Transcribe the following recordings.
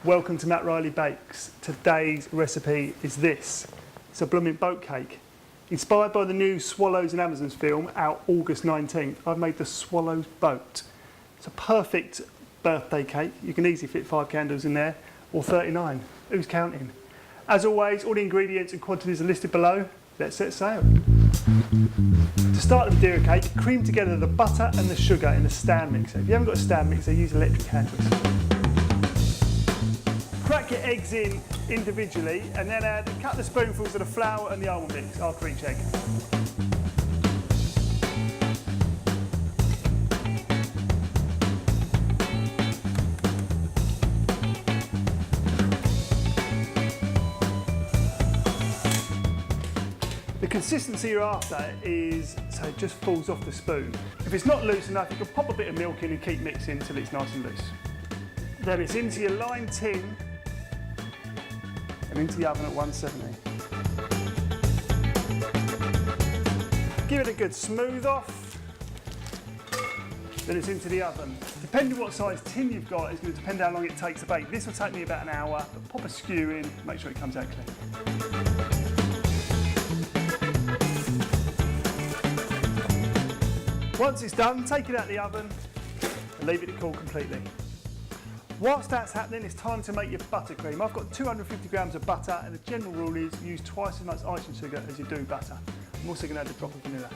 Welcome to Matt Riley Bakes. Today's recipe is this. It's a blooming boat cake. Inspired by the new Swallows and Amazons film out August 19th, I've made the Swallows boat. It's a perfect birthday cake. You can easily fit 5 candles in there, or 39. Who's counting? As always, all the ingredients and quantities are listed below. Let's set sail. To start the Madeira cake, cream together the butter and the sugar in a stand mixer. If you haven't got a stand mixer, use electric hand whisk. Crack your eggs in individually and then add a couple of spoonfuls of the flour and the almond mix after each egg. The consistency you're after is so it just falls off the spoon. If it's not loose enough, you can pop a bit of milk in and keep mixing until it's nice and loose. Then it's into your lined tin and into the oven at 170. Give it a good smooth off, then it's into the oven. Depending what size tin you've got, it's going to depend how long it takes to bake. This will take me about an hour, but pop a skew in, make sure it comes out clean. Once it's done, take it out of the oven and leave it to cool completely. Whilst that's happening, it's time to make your buttercream. I've got 250 grams of butter, and the general rule is use twice as much icing sugar as you do butter. I'm also going to add a drop of vanilla.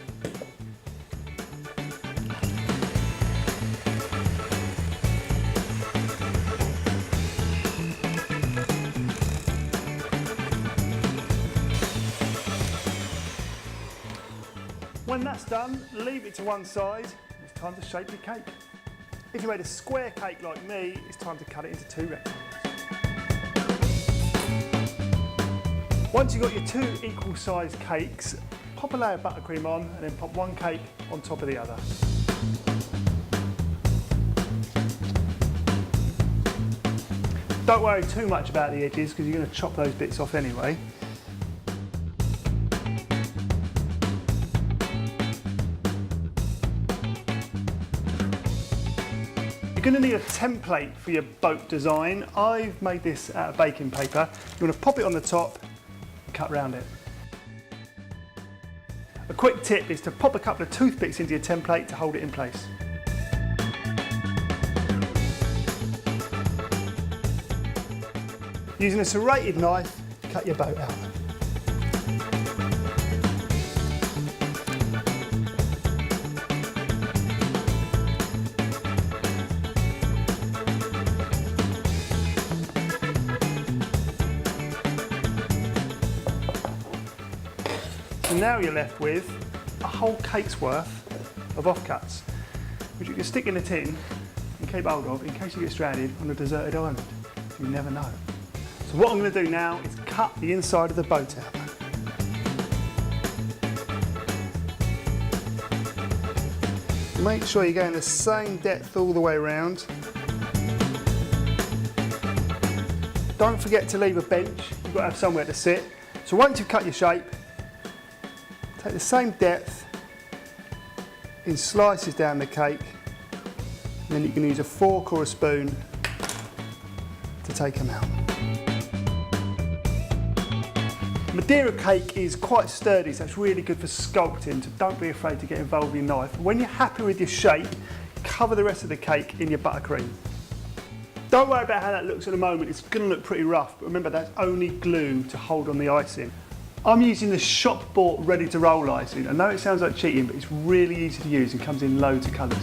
When that's done, leave it to one side. It's time to shape your cake. If you made a square cake like me, it's time to cut it into 2 rectangles. Once you've got your 2 equal sized cakes, pop a layer of buttercream on and then pop one cake on top of the other. Don't worry too much about the edges because you're going to chop those bits off anyway. You're going to need a template for your boat design. I've made this out of baking paper. You want to pop it on the top and cut around it. A quick tip is to pop a couple of toothpicks into your template to hold it in place. Using a serrated knife, cut your boat out. And now you're left with a whole cake's worth of offcuts, which you can stick in a tin and keep hold of in case you get stranded on a deserted island. You never know. So what I'm going to do now is cut the inside of the boat out. Make sure you're going the same depth all the way around. Don't forget to leave a bench. You've got to have somewhere to sit. So once you've cut your shape, take the same depth in slices down the cake, and then you can use a fork or a spoon to take them out. Madeira cake is quite sturdy, so it's really good for sculpting, so don't be afraid to get involved with your knife. When you're happy with your shape, cover the rest of the cake in your buttercream. Don't worry about how that looks at the moment, it's going to look pretty rough, but remember that's only glue to hold on the icing. I'm using the shop-bought ready-to-roll icing. I know it sounds like cheating, but it's really easy to use and comes in loads of colours.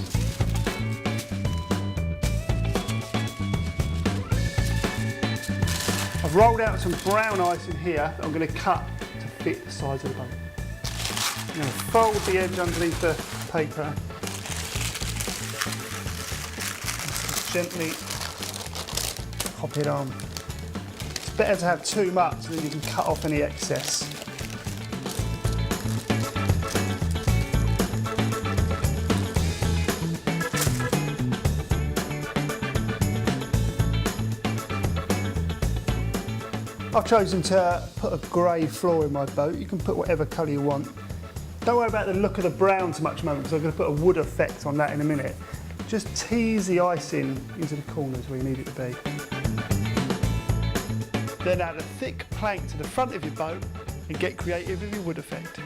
I've rolled out some brown icing here that I'm going to cut to fit the size of the boat. I'm going to fold the edge underneath the paper. Just gently pop it on. It's better to have too much, then you can cut off any excess. I've chosen to put a grey floor in my boat. You can put whatever colour you want. Don't worry about the look of the brown too much at the moment, because I'm going to put a wood effect on that in a minute. Just tease the icing into the corners where you need it to be. Then add a thick plank to the front of your boat and get creative with your wood effect.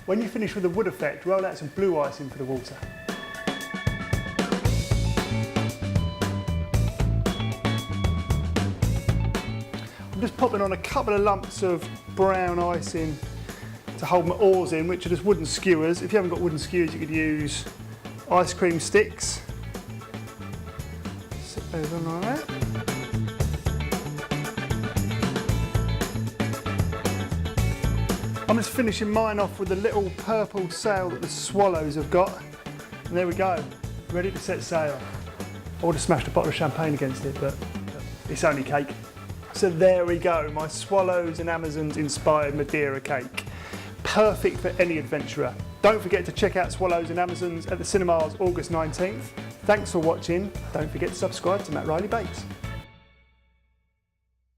When you finish with the wood effect, roll out some blue icing for the water. I'm just popping on a couple of lumps of brown icing to hold my oars in, which are just wooden skewers. If you haven't got wooden skewers, you could use ice cream sticks. Sit those on like that. I'm just finishing mine off with the little purple sail that the swallows have got. And there we go, ready to set sail. I would have smashed a bottle of champagne against it, but it's only cake. So there we go, my swallows and Amazons inspired Madeira cake. Perfect for any adventurer. Don't forget to check out Swallows and Amazons at the cinemas August 19th. Thanks for watching. Don't forget to subscribe to Matt Riley Bakes.